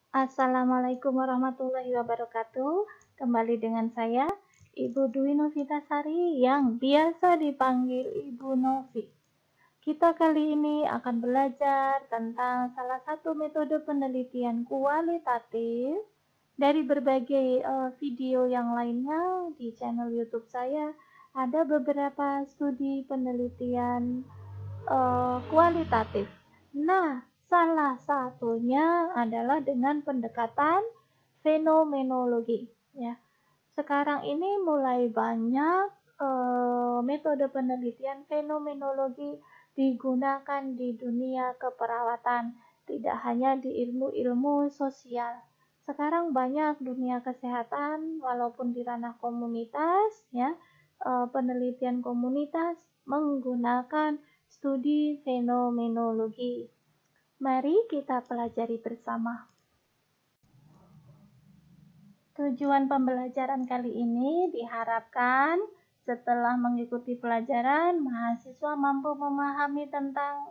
Assalamualaikum warahmatullahi wabarakatuh. Kembali dengan saya, Ibu Dwi Novitasari yang biasa dipanggil Ibu Novi. Kita kali ini akan belajar tentang salah satu metode penelitian kualitatif dari berbagai video yang lainnya di channel YouTube saya. Ada beberapa studi penelitian kualitatif. Nah, salah satunya adalah dengan pendekatan fenomenologi. Ya, sekarang ini mulai banyak metode penelitian fenomenologi digunakan di dunia keperawatan, tidak hanya di ilmu-ilmu sosial. Sekarang banyak dunia kesehatan, walaupun di ranah komunitas, ya, penelitian komunitas menggunakan studi fenomenologi. Mari kita pelajari bersama. Tujuan pembelajaran kali ini diharapkan setelah mengikuti pelajaran, mahasiswa mampu memahami tentang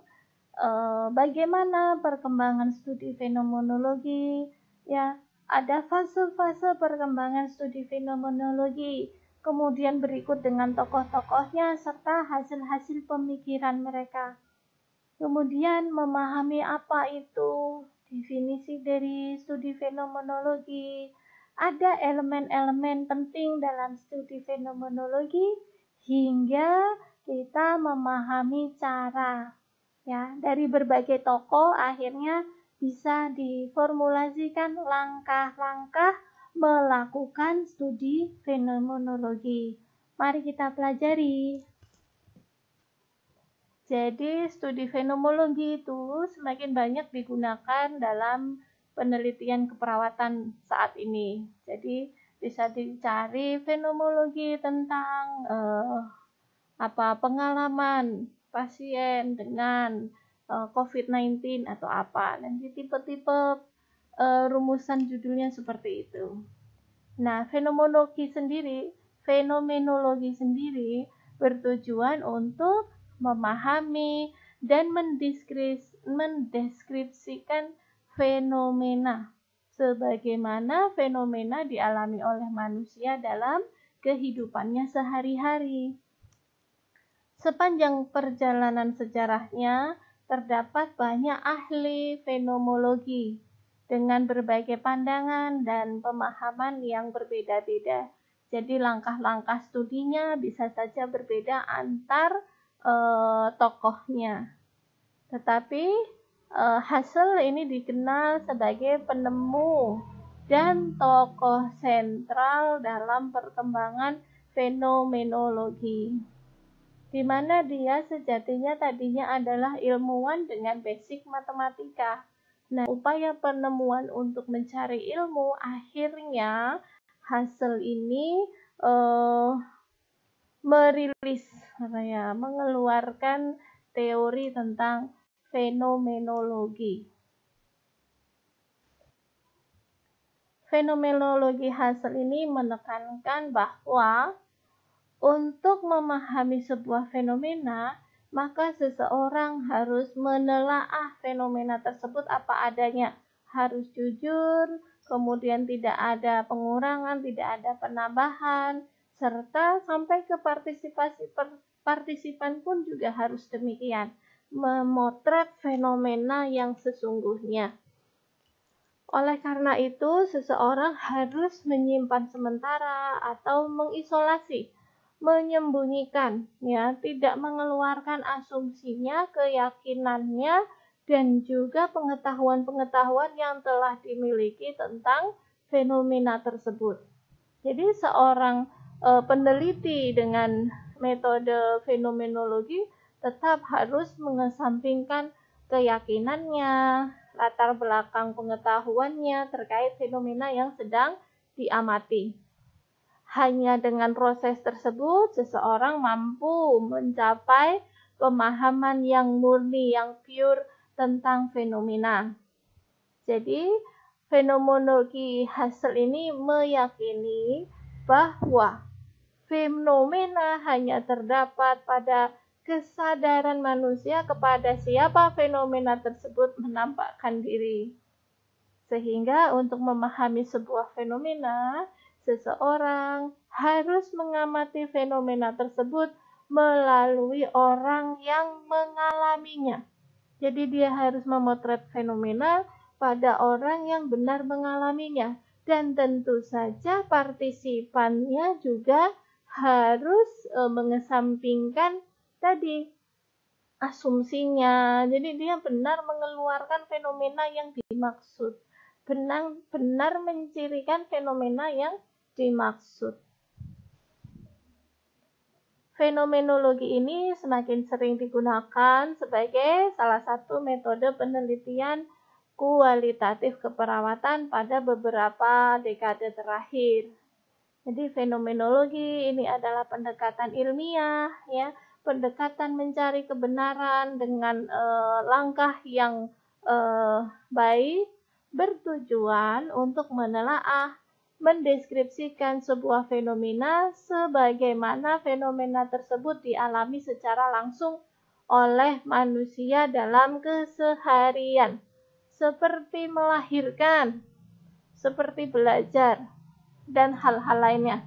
bagaimana perkembangan studi fenomenologi. Ya, ada fase-fase perkembangan studi fenomenologi. Kemudian berikut dengan tokoh-tokohnya serta hasil-hasil pemikiran mereka. Kemudian memahami apa itu definisi dari studi fenomenologi. Ada elemen-elemen penting dalam studi fenomenologi hingga kita memahami cara, ya, dari berbagai tokoh akhirnya bisa diformulasikan langkah-langkah melakukan studi fenomenologi. Mari kita pelajari. Jadi studi fenomenologi itu semakin banyak digunakan dalam penelitian keperawatan saat ini. Jadi bisa dicari fenomenologi tentang pengalaman pasien dengan COVID-19 atau apa. Nanti tipe-tipe rumusan judulnya seperti itu. Nah, fenomenologi sendiri bertujuan untuk memahami dan mendeskripsikan fenomena sebagaimana fenomena dialami oleh manusia dalam kehidupannya sehari-hari. Sepanjang perjalanan sejarahnya terdapat banyak ahli fenomenologi dengan berbagai pandangan dan pemahaman yang berbeda-beda. Jadi langkah-langkah studinya bisa saja berbeda antar tokohnya. Tetapi hasil ini dikenal sebagai penemu dan tokoh sentral dalam perkembangan fenomenologi, di mana dia sejatinya tadinya adalah ilmuwan dengan basic matematika. Nah, upaya penemuan untuk mencari ilmu akhirnya hasil ini mengeluarkan teori tentang fenomenologi. Fenomenologi hasil ini menekankan bahwa untuk memahami sebuah fenomena, maka seseorang harus menelaah fenomena tersebut apa adanya. Harus jujur, kemudian tidak ada pengurangan, tidak ada penambahan, serta sampai ke partisipan pun juga harus demikian. Memotret fenomena yang sesungguhnya. Oleh karena itu, seseorang harus menyimpan sementara atau mengisolasi, menyembunyikan, ya, tidak mengeluarkan asumsinya, keyakinannya, dan juga pengetahuan-pengetahuan yang telah dimiliki tentang fenomena tersebut. Jadi seorang peneliti dengan metode fenomenologi tetap harus mengesampingkan keyakinannya, latar belakang pengetahuannya terkait fenomena yang sedang diamati. Hanya dengan proses tersebut, seseorang mampu mencapai pemahaman yang murni, yang pure tentang fenomena. Jadi, fenomenologi hasil ini meyakini bahwa fenomena hanya terdapat pada kesadaran manusia kepada siapa fenomena tersebut menampakkan diri. Sehingga untuk memahami sebuah fenomena, seseorang harus mengamati fenomena tersebut melalui orang yang mengalaminya. Jadi dia harus memotret fenomena pada orang yang benar mengalaminya. Dan tentu saja partisipannya juga harus mengesampingkan tadi asumsinya. Jadi dia benar mengeluarkan fenomena yang dimaksud. Benar mencirikan fenomena yang dimaksud. Fenomenologi ini semakin sering digunakan sebagai salah satu metode penelitian kualitatif keperawatan pada beberapa dekade terakhir. Jadi fenomenologi ini adalah pendekatan ilmiah, ya, pendekatan mencari kebenaran dengan langkah yang baik, bertujuan untuk menelaah, mendeskripsikan sebuah fenomena sebagaimana fenomena tersebut dialami secara langsung oleh manusia dalam keseharian, seperti melahirkan, seperti belajar, dan hal-hal lainnya.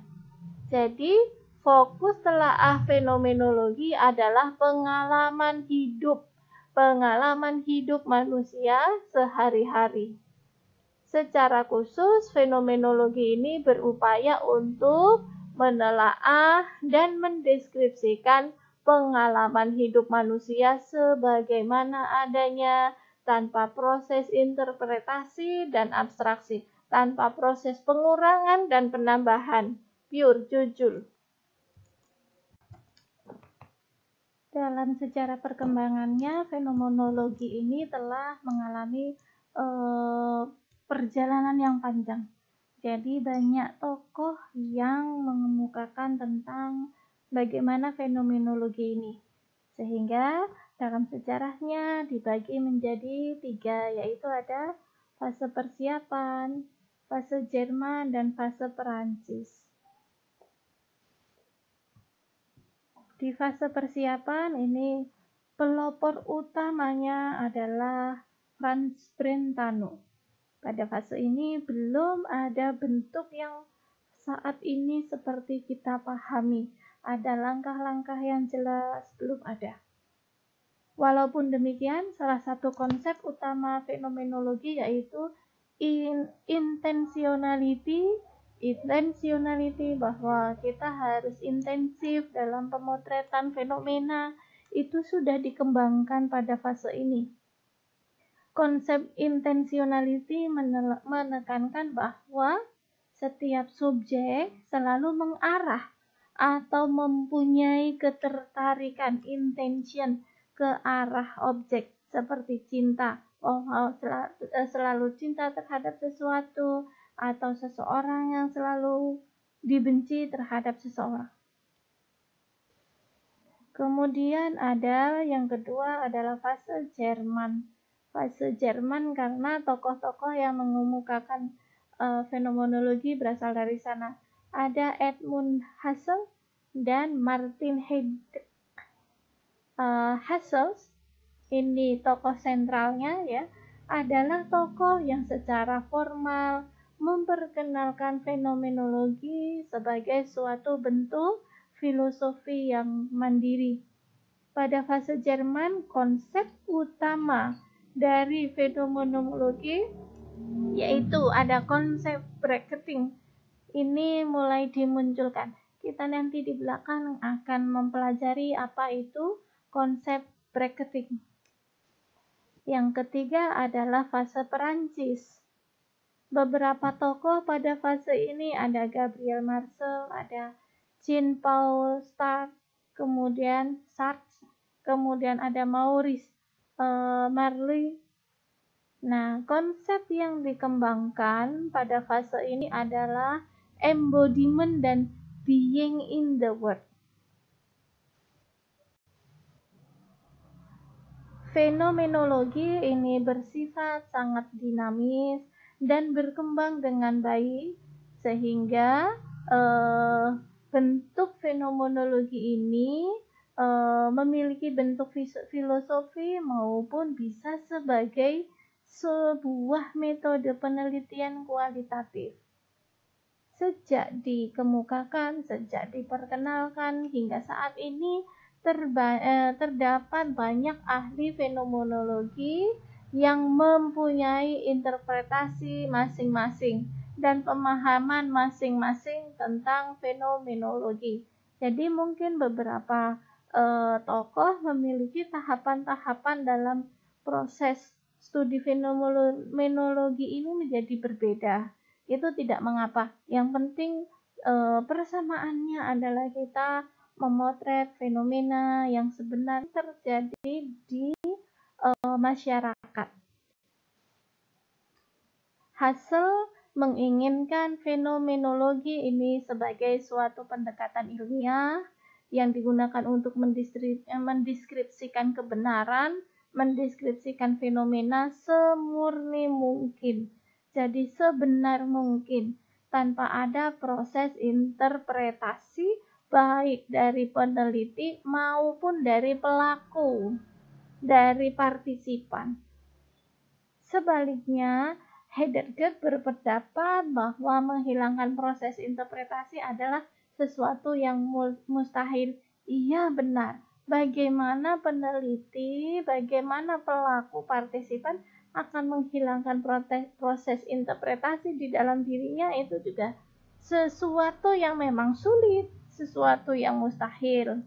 Jadi, fokus telaah fenomenologi adalah pengalaman hidup manusia sehari-hari. Secara khusus, fenomenologi ini berupaya untuk menelaah dan mendeskripsikan pengalaman hidup manusia sebagaimana adanya, tanpa proses interpretasi dan abstraksi, tanpa proses pengurangan dan penambahan, pure, jujur. Dalam sejarah perkembangannya, fenomenologi ini telah mengalami perjalanan yang panjang. Jadi banyak tokoh yang mengemukakan tentang bagaimana fenomenologi ini. Sehingga dalam sejarahnya dibagi menjadi 3, yaitu ada fase persiapan, fase Jerman, dan fase Perancis. Di fase persiapan ini pelopor utamanya adalah Franz Brentano. Pada fase ini belum ada bentuk yang saat ini seperti kita pahami. Ada langkah-langkah yang jelas, belum ada. Walaupun demikian, salah satu konsep utama fenomenologi yaitu intentionality, bahwa kita harus intensif dalam pemotretan fenomena, itu sudah dikembangkan pada fase ini. Konsep intentionality menekankan bahwa setiap subjek selalu mengarah atau mempunyai ketertarikan intention ke arah objek, seperti cinta, selalu cinta terhadap sesuatu, atau seseorang yang selalu dibenci terhadap seseorang. Kemudian ada yang kedua adalah fase Jerman. Fase Jerman karena tokoh-tokoh yang mengemukakan fenomenologi berasal dari sana. Ada Edmund Husserl dan Martin Heidegger. Husserl ini tokoh sentralnya, ya, adalah tokoh yang secara formal memperkenalkan fenomenologi sebagai suatu bentuk filosofi yang mandiri. Pada fase Jerman, konsep utama dari fenomenologi yaitu ada konsep bracketing. Ini mulai dimunculkan. Kita nanti di belakang akan mempelajari apa itu konsep bracketing. Yang ketiga adalah fase Perancis. Beberapa tokoh pada fase ini ada Gabriel Marcel, ada Jean-Paul Sartre, kemudian ada Maurice Marly. Nah, konsep yang dikembangkan pada fase ini adalah embodiment dan being in the world. Fenomenologi ini bersifat sangat dinamis dan berkembang dengan baik, sehingga bentuk fenomenologi ini memiliki bentuk filosofi maupun bisa sebagai sebuah metode penelitian kualitatif. Sejak dikemukakan, sejak diperkenalkan hingga saat ini terdapat banyak ahli fenomenologi yang mempunyai interpretasi masing-masing dan pemahaman masing-masing tentang fenomenologi. Jadi mungkin beberapa tokoh memiliki tahapan-tahapan dalam proses studi fenomenologi ini menjadi berbeda. Itu tidak mengapa. Yang penting persamaannya adalah kita memotret fenomena yang sebenarnya terjadi di masyarakat. Husserl menginginkan fenomenologi ini sebagai suatu pendekatan ilmiah yang digunakan untuk mendeskripsikan kebenaran, mendeskripsikan fenomena semurni mungkin. Jadi sebenar mungkin tanpa ada proses interpretasi baik dari peneliti maupun dari pelaku, dari partisipan. Sebaliknya, Heidegger berpendapat bahwa menghilangkan proses interpretasi adalah sesuatu yang mustahil. Iya benar, bagaimana peneliti, bagaimana pelaku partisipan akan menghilangkan proses interpretasi di dalam dirinya, itu juga sesuatu yang memang sulit, sesuatu yang mustahil.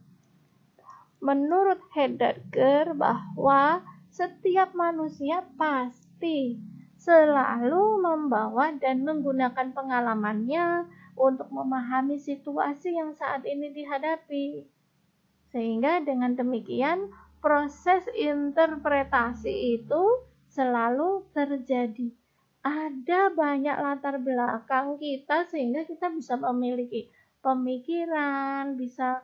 Menurut Heidegger bahwa setiap manusia pasti selalu membawa dan menggunakan pengalamannya untuk memahami situasi yang saat ini dihadapi. Sehingga dengan demikian proses interpretasi itu selalu terjadi. Ada banyak latar belakang kita sehingga kita bisa memiliki pemikiran, bisa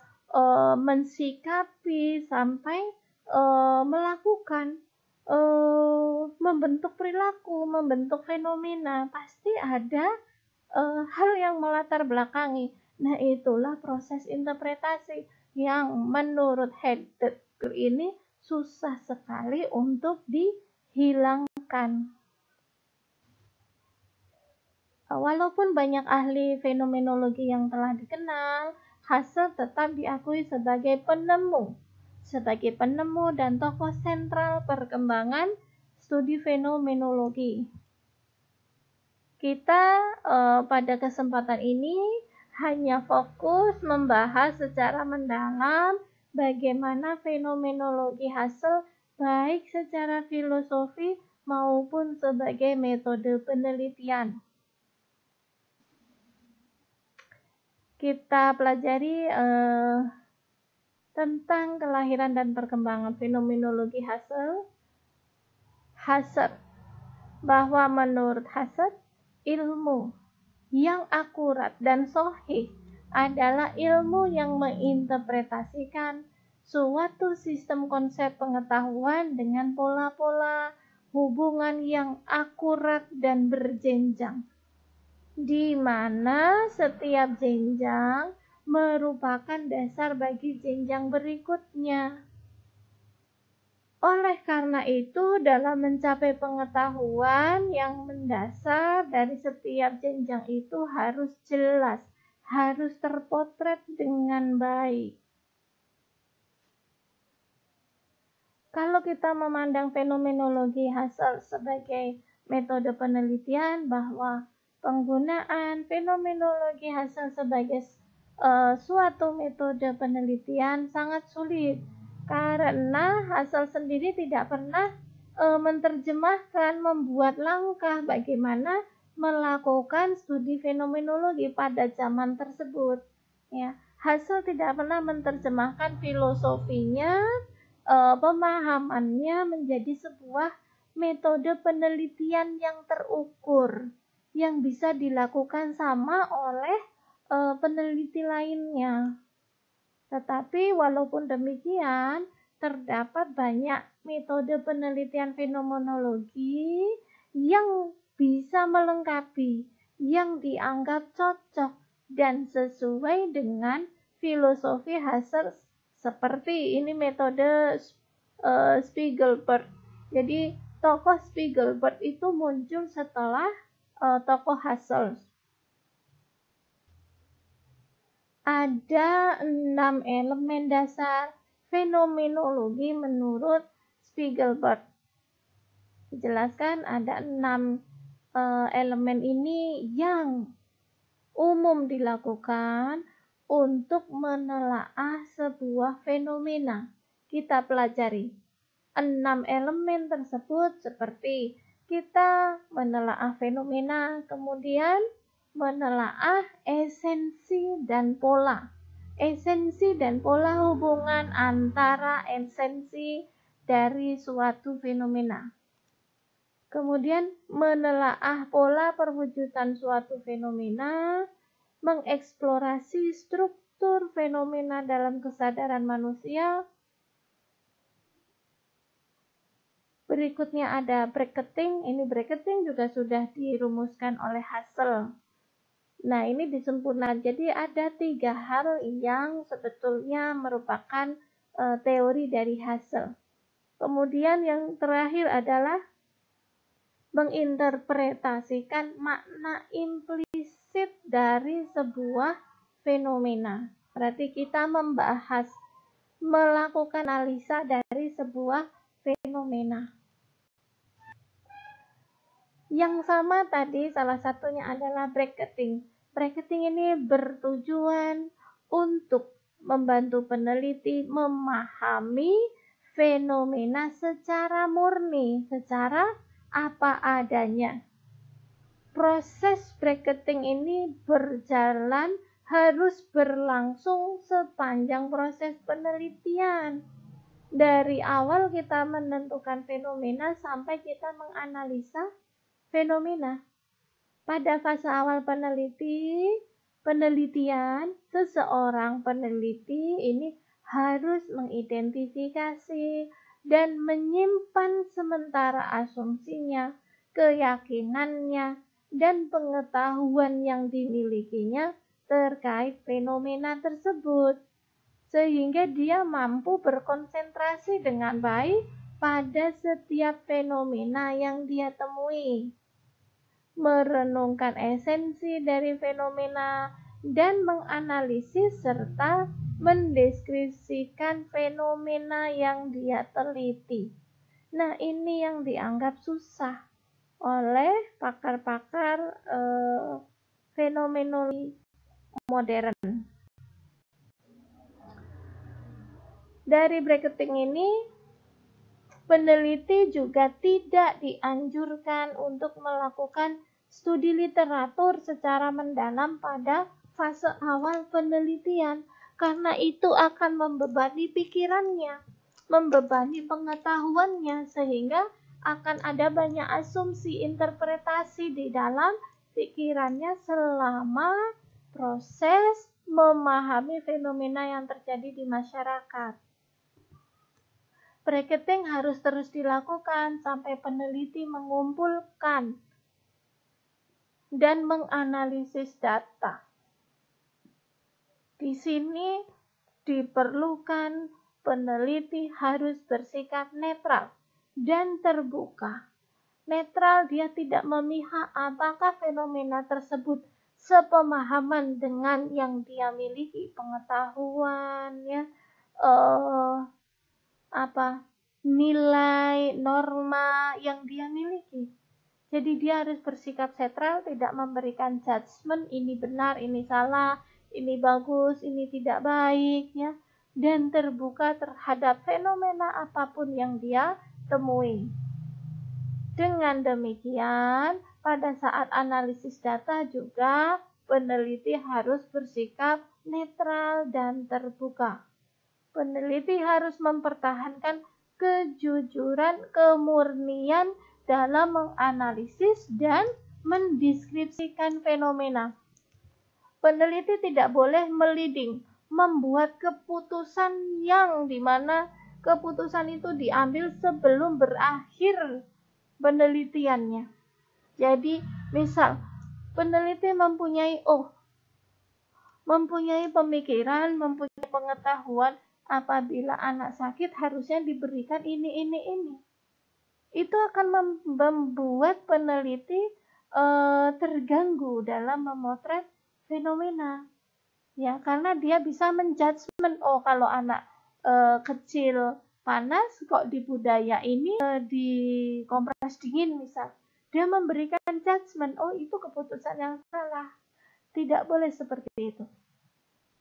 mensikapi sampai melakukan membentuk perilaku, membentuk fenomena. Pasti ada hal yang melatar belakangi. Nah, itulah proses interpretasi yang menurut Heidegger ini susah sekali untuk dihilangkan. Walaupun banyak ahli fenomenologi yang telah dikenal, Husserl tetap diakui sebagai penemu dan tokoh sentral perkembangan studi fenomenologi. Kita pada kesempatan ini hanya fokus membahas secara mendalam bagaimana fenomenologi Husserl baik secara filosofi maupun sebagai metode penelitian. Kita pelajari tentang kelahiran dan perkembangan fenomenologi Husserl. Bahwa menurut Husserl, ilmu yang akurat dan sahih adalah ilmu yang menginterpretasikan suatu sistem konsep pengetahuan dengan pola-pola hubungan yang akurat dan berjenjang, di mana setiap jenjang merupakan dasar bagi jenjang berikutnya. Oleh karena itu, dalam mencapai pengetahuan yang mendasar dari setiap jenjang itu harus jelas, harus terpotret dengan baik. Kalau kita memandang fenomenologi Husserl sebagai metode penelitian, bahwa penggunaan fenomenologi Husserl sebagai suatu metode penelitian sangat sulit, karena Husserl sendiri tidak pernah menerjemahkan, membuat langkah bagaimana melakukan studi fenomenologi pada zaman tersebut. Ya, Husserl tidak pernah menerjemahkan filosofinya, pemahamannya menjadi sebuah metode penelitian yang terukur, yang bisa dilakukan sama oleh peneliti lainnya. Tetapi walaupun demikian, terdapat banyak metode penelitian fenomenologi yang bisa melengkapi, yang dianggap cocok dan sesuai dengan filosofi Husserl, seperti ini metode Spiegelberg. Jadi tokoh Spiegelberg itu muncul setelah tokoh Husserl. Ada 6 elemen dasar fenomenologi menurut Spiegelberg. Dijelaskan ada 6 elemen ini yang umum dilakukan untuk menelaah sebuah fenomena. Kita pelajari 6 elemen tersebut seperti kita menelaah fenomena, kemudian menelaah esensi dan pola. Esensi dan pola hubungan antara esensi dari suatu fenomena. Kemudian menelaah pola perwujudan suatu fenomena, mengeksplorasi struktur fenomena dalam kesadaran manusia. Berikutnya ada bracketing. Ini bracketing juga sudah dirumuskan oleh Husserl. Nah, ini disempurnakan. Jadi ada 3 hal yang sebetulnya merupakan teori dari Husserl. Kemudian yang terakhir adalah menginterpretasikan makna implisit dari sebuah fenomena. Berarti kita melakukan analisa dari sebuah fenomena. Yang sama tadi salah satunya adalah bracketing. Bracketing ini bertujuan untuk membantu peneliti memahami fenomena secara murni, secara apa adanya. Proses bracketing ini harus berlangsung sepanjang proses penelitian. Dari awal kita menentukan fenomena sampai kita menganalisa fenomena. Pada fase awal penelitian, seseorang peneliti ini harus mengidentifikasi dan menyimpan sementara asumsinya, keyakinannya, dan pengetahuan yang dimilikinya terkait fenomena tersebut, sehingga dia mampu berkonsentrasi dengan baik pada setiap fenomena yang dia temui, merenungkan esensi dari fenomena, dan menganalisis serta mendeskripsikan fenomena yang dia teliti. Nah, ini yang dianggap susah oleh pakar-pakar fenomenologi modern. Dari bracketing ini, peneliti juga tidak dianjurkan untuk melakukan studi literatur secara mendalam pada fase awal penelitian, karena itu akan membebani pikirannya, membebani pengetahuannya, sehingga akan ada banyak asumsi interpretasi di dalam pikirannya selama proses memahami fenomena yang terjadi di masyarakat. Bracketing harus terus dilakukan sampai peneliti mengumpulkan dan menganalisis data. Di sini diperlukan peneliti harus bersikap netral dan terbuka. Netral, dia tidak memihak apakah fenomena tersebut sepemahaman dengan yang dia miliki, pengetahuan, nilai, norma yang dia miliki. Jadi dia harus bersikap netral, tidak memberikan judgement, ini benar, ini salah, ini bagus, ini tidak baik, ya, dan terbuka terhadap fenomena apapun yang dia temui. Dengan demikian, pada saat analisis data juga peneliti harus bersikap netral dan terbuka. Peneliti harus mempertahankan kejujuran, kemurnian dalam menganalisis dan mendeskripsikan fenomena. Peneliti tidak boleh meliding, membuat keputusan yang dimana keputusan itu diambil sebelum berakhir penelitiannya. Jadi, misal peneliti mempunyai pemikiran, mempunyai pengetahuan, apabila anak sakit harusnya diberikan ini. itu akan membuat peneliti terganggu dalam memotret fenomena. Ya, karena dia bisa menjudgment, oh kalau anak kecil panas kok di budaya ini di kompres dingin misal. Dia memberikan judgment, oh itu keputusan yang salah. Tidak boleh seperti itu.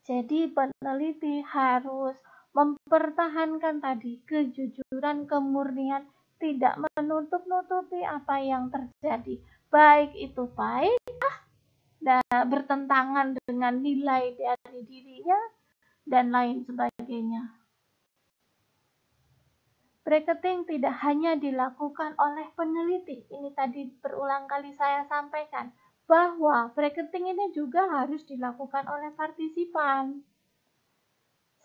Jadi peneliti harus mempertahankan tadi kejujuran, kemurnian, tidak menutup-nutupi apa yang terjadi. Baik itu baik dan bertentangan dengan nilai dari dirinya dan lain sebagainya. Bracketing tidak hanya dilakukan oleh peneliti. Ini tadi berulang kali saya sampaikan bahwa bracketing ini juga harus dilakukan oleh partisipan.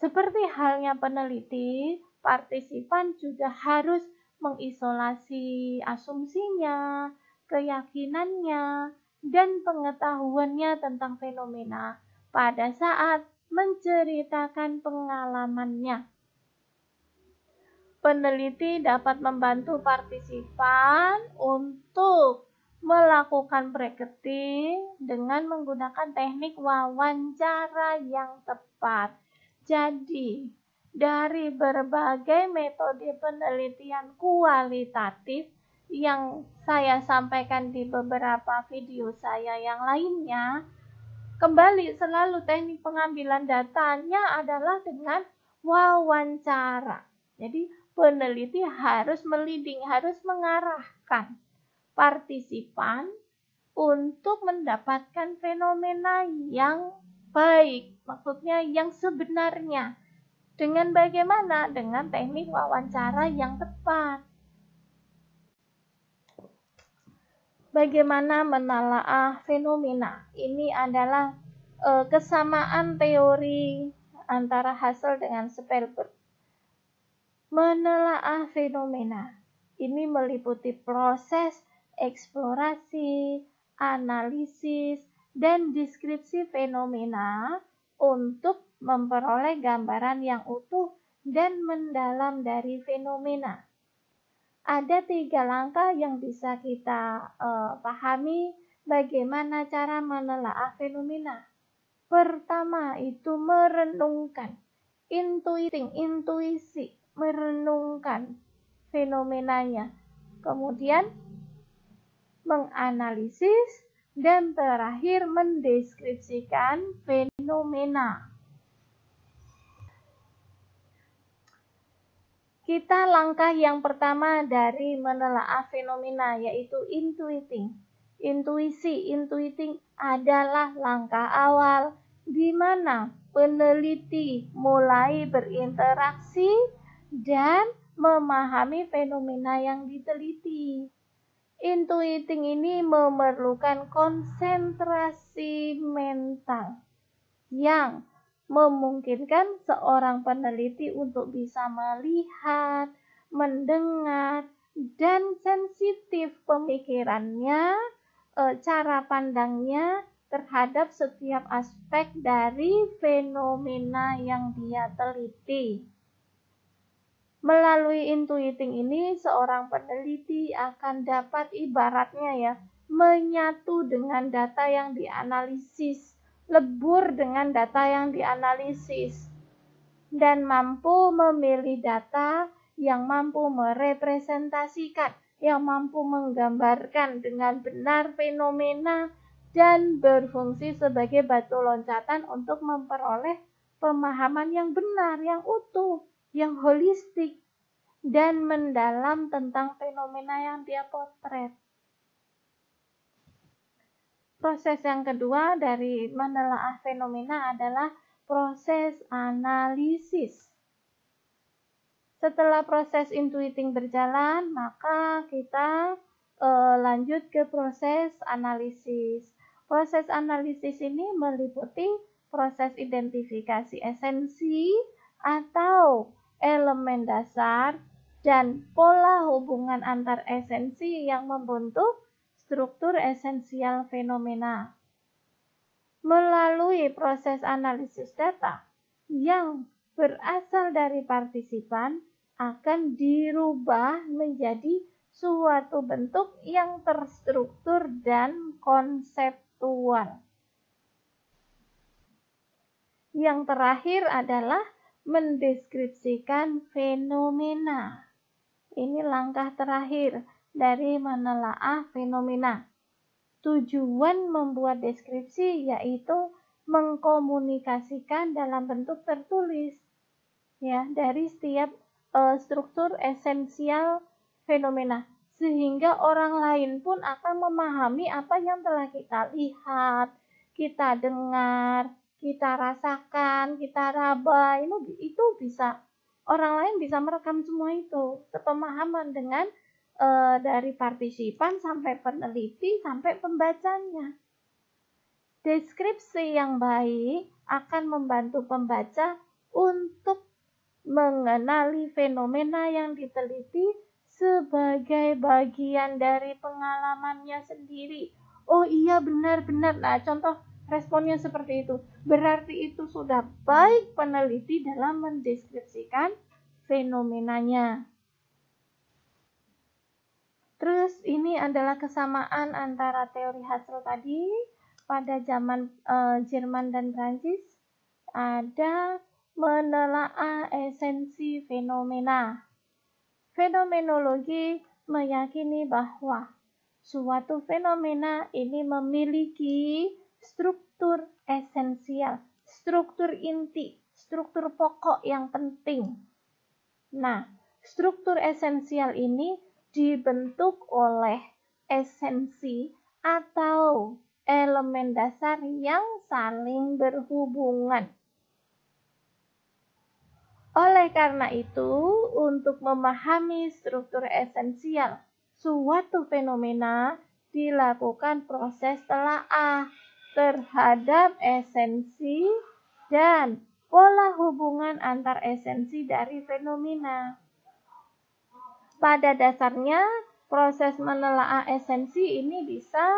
Seperti halnya peneliti, partisipan juga harus mengisolasi asumsinya, keyakinannya, dan pengetahuannya tentang fenomena pada saat menceritakan pengalamannya. Peneliti dapat membantu partisipan untuk melakukan bracketing dengan menggunakan teknik wawancara yang tepat. Jadi, dari berbagai metode penelitian kualitatif yang saya sampaikan di beberapa video saya yang lainnya, kembali selalu teknik pengambilan datanya adalah dengan wawancara. Jadi, peneliti harus meliding, harus mengarahkan partisipan untuk mendapatkan fenomena yang baik, maksudnya yang sebenarnya. Dengan bagaimana? Dengan teknik wawancara yang tepat. Bagaimana menelaah fenomena? Ini adalah kesamaan teori antara Hassel dengan Spelberg. Menelaah fenomena ini meliputi proses eksplorasi, analisis, dan deskripsi fenomena untuk memperoleh gambaran yang utuh dan mendalam dari fenomena. Ada 3 langkah yang bisa kita pahami bagaimana cara menelaah fenomena. Pertama itu merenungkan, intuisi, merenungkan fenomenanya. Kemudian menganalisis dan terakhir mendeskripsikan fenomena. Kita langkah yang pertama dari menelaah fenomena yaitu intuiting. Intuiting adalah langkah awal di mana peneliti mulai berinteraksi dan memahami fenomena yang diteliti. Intuiting ini memerlukan konsentrasi mental yang memungkinkan seorang peneliti untuk bisa melihat, mendengar, dan sensitif pemikirannya, cara pandangnya terhadap setiap aspek dari fenomena yang dia teliti. Melalui intuiting ini, seorang peneliti akan dapat ibaratnya menyatu dengan data yang dianalisis, lebur dengan data yang dianalisis, dan mampu memilih data yang mampu merepresentasikan, yang mampu menggambarkan dengan benar fenomena dan berfungsi sebagai batu loncatan untuk memperoleh pemahaman yang benar, yang utuh, yang holistik, dan mendalam tentang fenomena yang dia potret. Proses yang kedua dari menelaah fenomena adalah proses analisis. Setelah proses intuiting berjalan, maka kita lanjut ke proses analisis. Proses analisis ini meliputi proses identifikasi esensi atau elemen dasar dan pola hubungan antar esensi yang membentuk struktur esensial fenomena. Melalui proses analisis data yang berasal dari partisipan akan dirubah menjadi suatu bentuk yang terstruktur dan konseptual. Yang terakhir adalah mendeskripsikan fenomena. Ini langkah terakhir dari menelaah fenomena. Tujuan membuat deskripsi yaitu mengkomunikasikan dalam bentuk tertulis ya dari setiap struktur esensial fenomena, sehingga orang lain pun akan memahami apa yang telah kita lihat, kita dengar, kita rasakan, kita raba. Itu bisa orang lain bisa merekam semua itu, sepemahaman dengan dari partisipan sampai peneliti sampai pembacanya. Deskripsi yang baik akan membantu pembaca untuk mengenali fenomena yang diteliti sebagai bagian dari pengalamannya sendiri. Oh iya, benar-benar. Nah, contoh responnya seperti itu. Berarti itu sudah baik peneliti dalam mendeskripsikan fenomenanya. Terus ini adalah kesamaan antara teori Husserl tadi pada zaman Jerman dan Prancis, ada menelaah esensi fenomena. Fenomenologi meyakini bahwa suatu fenomena ini memiliki struktur esensial, struktur inti, struktur pokok yang penting. Nah, struktur esensial ini dibentuk oleh esensi atau elemen dasar yang saling berhubungan. Oleh karena itu, untuk memahami struktur esensial suatu fenomena, dilakukan proses telaah terhadap esensi dan pola hubungan antar esensi dari fenomena. Pada dasarnya, proses menelaah esensi ini bisa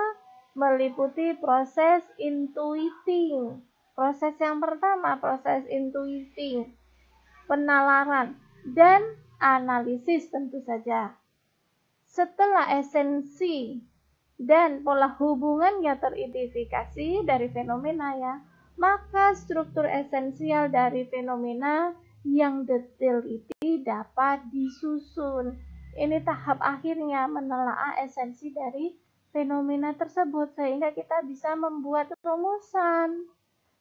meliputi proses intuiting. Proses yang pertama, proses intuiting, penalaran, dan analisis tentu saja. Setelah esensi dan pola hubungannya teridentifikasi dari fenomena ya, maka struktur esensial dari fenomena yang detail itu dapat disusun. Ini tahap akhirnya menelaah esensi dari fenomena tersebut sehingga kita bisa membuat rumusan.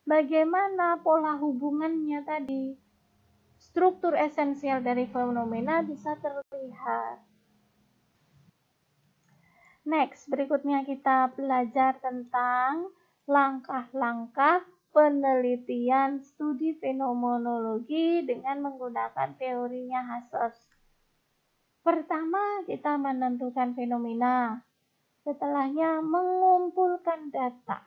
Bagaimana pola hubungannya tadi? Struktur esensial dari fenomena bisa terlihat. Next, berikutnya kita belajar tentang langkah-langkah penelitian studi fenomenologi dengan menggunakan teorinya Husserl. Pertama, kita menentukan fenomena. Setelahnya, mengumpulkan data.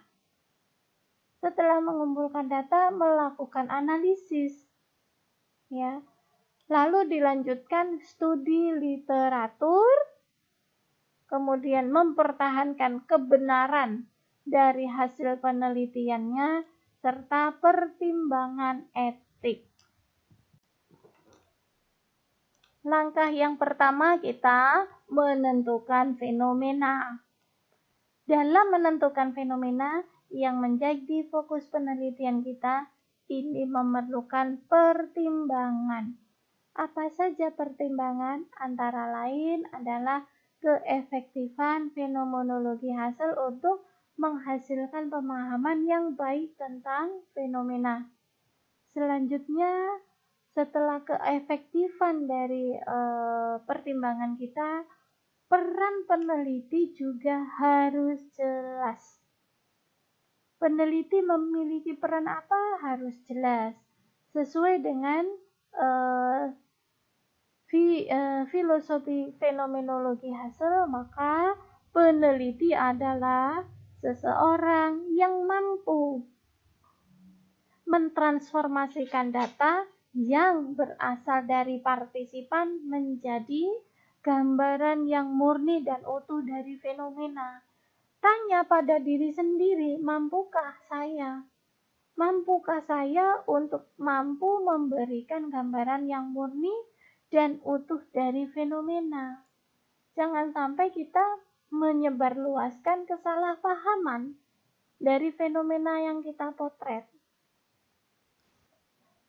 Setelah mengumpulkan data, melakukan analisis. Ya. Lalu dilanjutkan studi literatur, kemudian mempertahankan kebenaran dari hasil penelitiannya, serta pertimbangan etik. Langkah yang pertama, kita menentukan fenomena. Dalam menentukan fenomena yang menjadi fokus penelitian kita, ini memerlukan pertimbangan. Apa saja pertimbangan? Antara lain adalah keefektifan fenomenologi Husserl untuk menghasilkan pemahaman yang baik tentang fenomena. Selanjutnya, setelah keefektifan dari pertimbangan kita, peran peneliti juga harus jelas. Peneliti memiliki peran apa? Harus jelas. Sesuai dengan filosofi fenomenologi Husserl, maka peneliti adalah seseorang yang mampu mentransformasikan data yang berasal dari partisipan menjadi gambaran yang murni dan utuh dari fenomena. Tanya pada diri sendiri, mampukah saya? Mampukah saya untuk mampu memberikan gambaran yang murni dan utuh dari fenomena? Jangan sampai kita menyebarluaskan kesalahpahaman dari fenomena yang kita potret.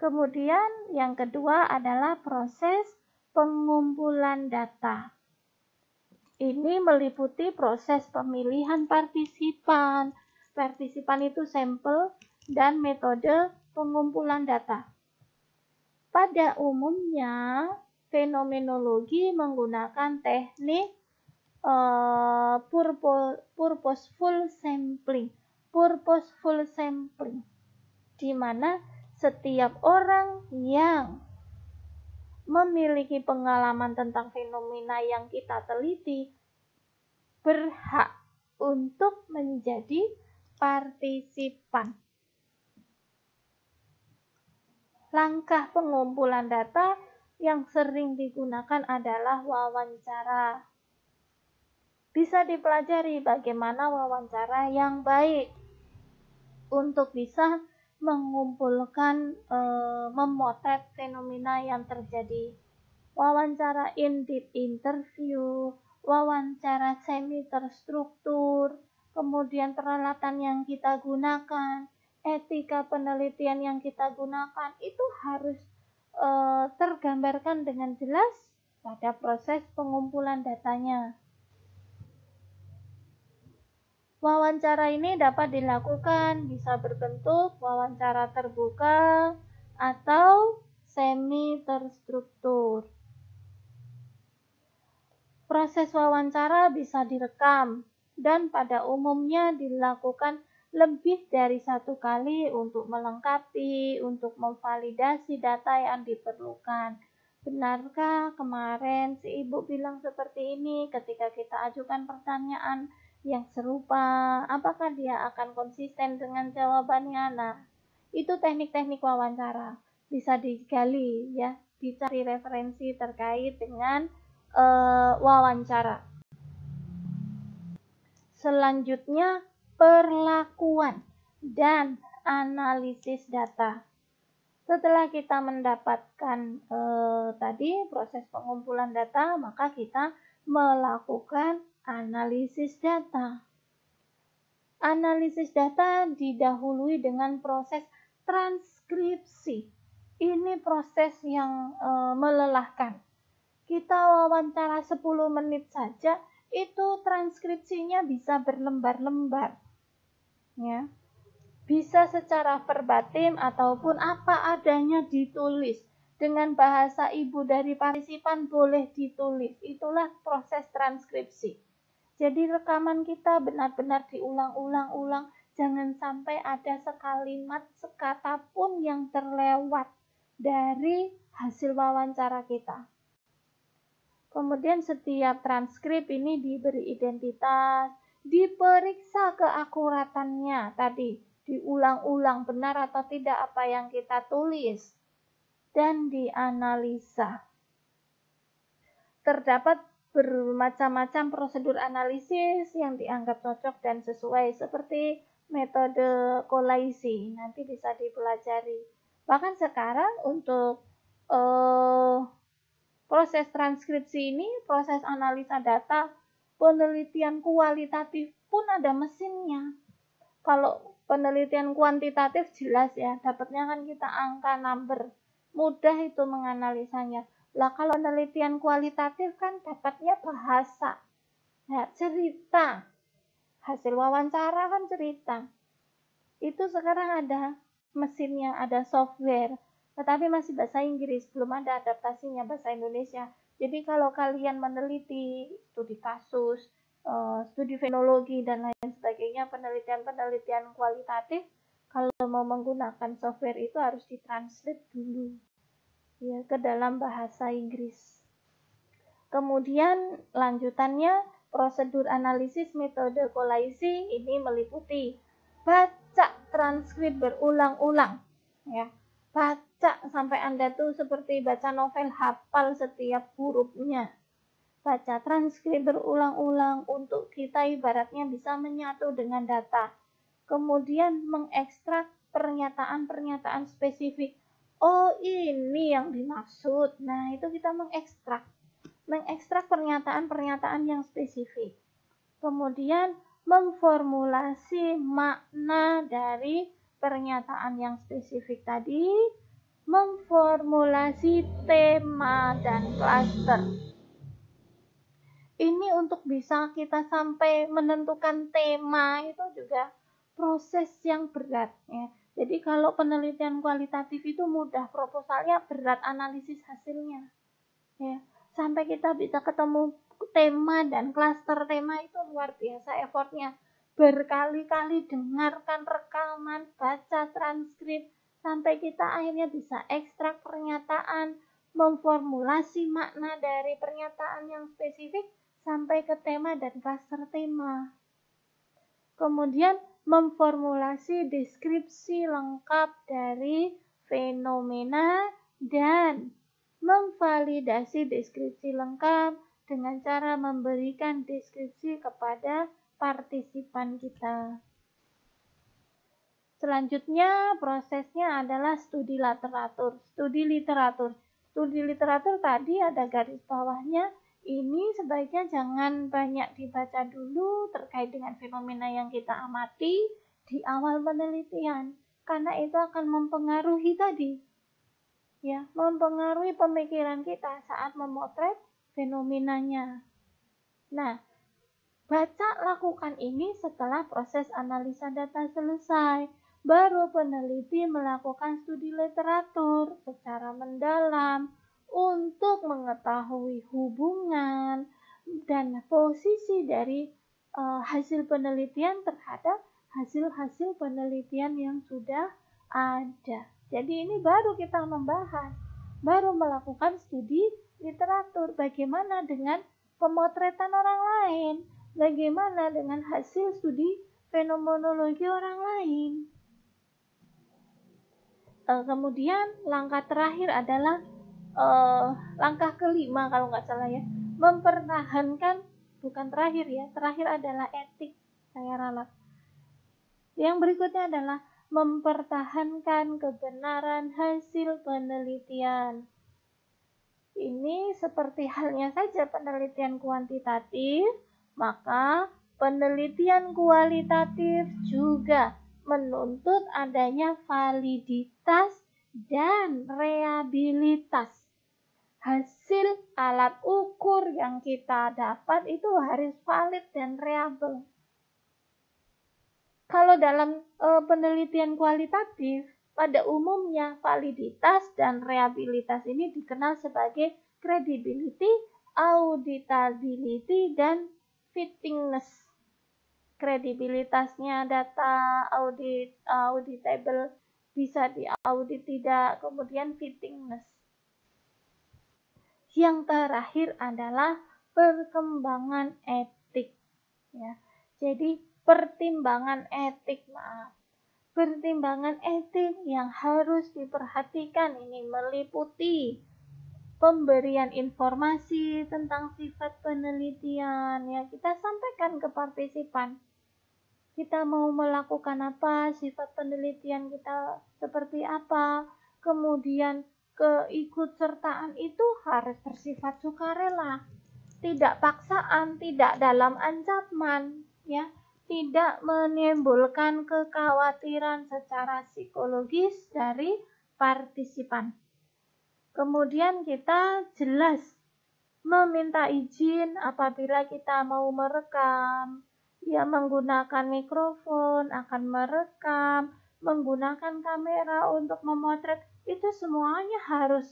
Kemudian yang kedua adalah proses pengumpulan data. Ini meliputi proses pemilihan partisipan. Partisipan itu sampel dan metode pengumpulan data. Pada umumnya, fenomenologi menggunakan teknik purposeful sampling. Purposeful sampling, di mana setiap orang yang memiliki pengalaman tentang fenomena yang kita teliti berhak untuk menjadi partisipan. Langkah pengumpulan data yang sering digunakan adalah wawancara. Bisa dipelajari bagaimana wawancara yang baik untuk bisa mengumpulkan, memotret fenomena yang terjadi. Wawancara in-depth interview, wawancara semi terstruktur, kemudian peralatan yang kita gunakan, etika penelitian yang kita gunakan, itu harus tergambarkan dengan jelas pada proses pengumpulan datanya. Wawancara ini dapat dilakukan bisa berbentuk wawancara terbuka atau semi terstruktur. Proses wawancara bisa direkam dan pada umumnya dilakukan lebih dari satu kali untuk melengkapi, untuk memvalidasi data yang diperlukan. Benarkah kemarin si ibu bilang seperti ini ketika kita ajukan pertanyaan yang serupa, apakah dia akan konsisten dengan jawabannya? Nah, itu teknik-teknik wawancara. Bisa digali ya, dicari referensi terkait dengan wawancara. Selanjutnya, perlakuan dan analisis data. Setelah kita mendapatkan tadi proses pengumpulan data, maka kita melakukan analisis data. Analisis data didahului dengan proses transkripsi. Ini proses yang melelahkan. Kita wawancara 10 menit saja, itu transkripsinya bisa berlembar-lembar. Ya. Bisa secara verbatim ataupun apa adanya ditulis. Dengan bahasa ibu dari partisipan boleh ditulis. Itulah proses transkripsi. Jadi rekaman kita benar-benar diulang-ulang, jangan sampai ada sekalimat, sekata pun yang terlewat dari hasil wawancara kita. Kemudian setiap transkrip ini diberi identitas, diperiksa keakuratannya tadi, diulang-ulang benar atau tidak apa yang kita tulis, dan dianalisa. Terdapat bermacam-macam prosedur analisis yang dianggap cocok dan sesuai seperti metode Kolaisi, nanti bisa dipelajari. Bahkan sekarang untuk proses transkripsi ini, proses analisa data, penelitian kualitatif pun ada mesinnya. Kalau penelitian kuantitatif jelas ya, dapatnya kan kita angka number, mudah itu menganalisanya. Lah kalau penelitian kualitatif kan dapatnya bahasa, ya, cerita, hasil wawancara kan cerita. Itu sekarang ada mesinnya, ada software, tetapi masih bahasa Inggris, belum ada adaptasinya bahasa Indonesia. Jadi kalau kalian meneliti studi kasus, studi fenologi dan lain sebagainya, penelitian-penelitian kualitatif, kalau mau menggunakan software itu harus ditranslate dulu ya ke dalam bahasa Inggris. Kemudian lanjutannya prosedur analisis metode Kolaisi ini meliputi baca transkrip berulang-ulang ya. Baca sampai Anda tuh seperti baca novel, hafal setiap hurufnya. Baca transkrip berulang-ulang untuk kita ibaratnya bisa menyatu dengan data. Kemudian mengekstrak pernyataan-pernyataan spesifik. Oh, ini yang dimaksud. Nah, itu kita mengekstrak. mengekstrak pernyataan-pernyataan yang spesifik. Kemudian memformulasi makna dari pernyataan yang spesifik tadi, memformulasi tema dan klaster. Ini untuk bisa kita sampai menentukan tema itu juga proses yang berat ya. Jadi kalau penelitian kualitatif itu mudah, proposalnya berat analisis hasilnya. Ya, sampai kita bisa ketemu tema dan klaster tema itu luar biasa effortnya. Berkali-kali dengarkan rekaman, baca transkrip, sampai kita akhirnya bisa ekstrak pernyataan, memformulasi makna dari pernyataan yang spesifik sampai ke tema dan klaster tema. Kemudian memformulasi deskripsi lengkap dari fenomena dan memvalidasi deskripsi lengkap dengan cara memberikan deskripsi kepada partisipan kita. Selanjutnya prosesnya adalah studi literatur. Studi literatur tadi ada garis bawahnya. Ini sebaiknya jangan banyak dibaca dulu terkait dengan fenomena yang kita amati di awal penelitian, karena itu akan mempengaruhi tadi. Ya, mempengaruhi pemikiran kita saat memotret fenomenanya. Nah, lakukan ini setelah proses analisa data selesai. Baru peneliti melakukan studi literatur secara mendalam untuk mengetahui hubungan dan posisi dari hasil penelitian terhadap hasil-hasil penelitian yang sudah ada. Jadi ini baru kita membahas, baru melakukan studi literatur. Bagaimana dengan pemotretan orang lain? Bagaimana dengan hasil studi fenomenologi orang lain? Kemudian langkah terakhir adalah langkah kelima kalau nggak salah ya, mempertahankan, bukan terakhir ya, terakhir adalah etik, saya ralat. Yang berikutnya adalah mempertahankan kebenaran hasil penelitian. Ini seperti halnya saja penelitian kuantitatif, maka penelitian kualitatif juga menuntut adanya validitas dan reliabilitas. Hasil alat ukur yang kita dapat itu harus valid dan reliable. Kalau dalam penelitian kualitatif, pada umumnya validitas dan reliabilitas ini dikenal sebagai credibility, auditability, dan fittingness. Kredibilitasnya data auditable, bisa diaudit tidak, kemudian fittingness. Yang terakhir adalah perkembangan etik. Ya. Jadi pertimbangan etik yang harus diperhatikan ini meliputi pemberian informasi tentang sifat penelitian, ya kita sampaikan ke partisipan. Kita mau melakukan apa, sifat penelitian kita seperti apa, kemudian keikutsertaan itu harus bersifat sukarela, tidak paksaan, tidak dalam ancaman, ya, tidak menimbulkan kekhawatiran secara psikologis dari partisipan. Kemudian kita jelas meminta izin apabila kita mau merekam, ya menggunakan mikrofon, akan merekam, menggunakan kamera untuk memotret, itu semuanya harus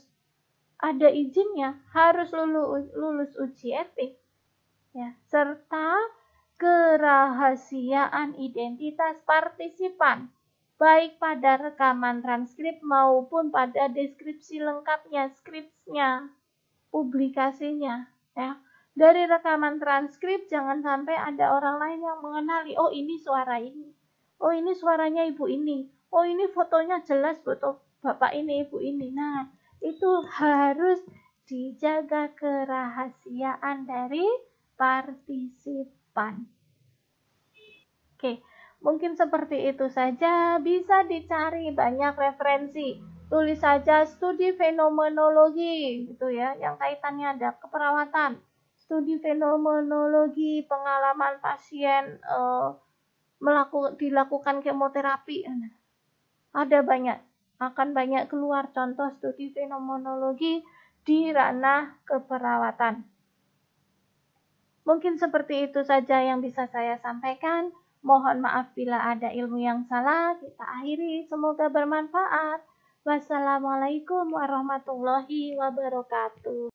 ada izinnya, harus lulus uji etik, ya, serta kerahasiaan identitas partisipan, baik pada rekaman transkrip maupun pada deskripsi lengkapnya, skripnya, publikasinya, ya. Dari rekaman transkrip jangan sampai ada orang lain yang mengenali, oh ini suara ini, oh ini suaranya ibu ini, oh ini fotonya jelas foto bapak ini, ibu ini. Nah, itu harus dijaga kerahasiaan dari partisipan. Oke, mungkin seperti itu saja. Bisa dicari banyak referensi tulis saja studi fenomenologi gitu ya, yang kaitannya ada keperawatan. Studi fenomenologi, pengalaman pasien dilakukan kemoterapi. Ada banyak, akan banyak keluar contoh studi fenomenologi di ranah keperawatan. Mungkin seperti itu saja yang bisa saya sampaikan. Mohon maaf bila ada ilmu yang salah. Kita akhiri, semoga bermanfaat. Wassalamualaikum warahmatullahi wabarakatuh.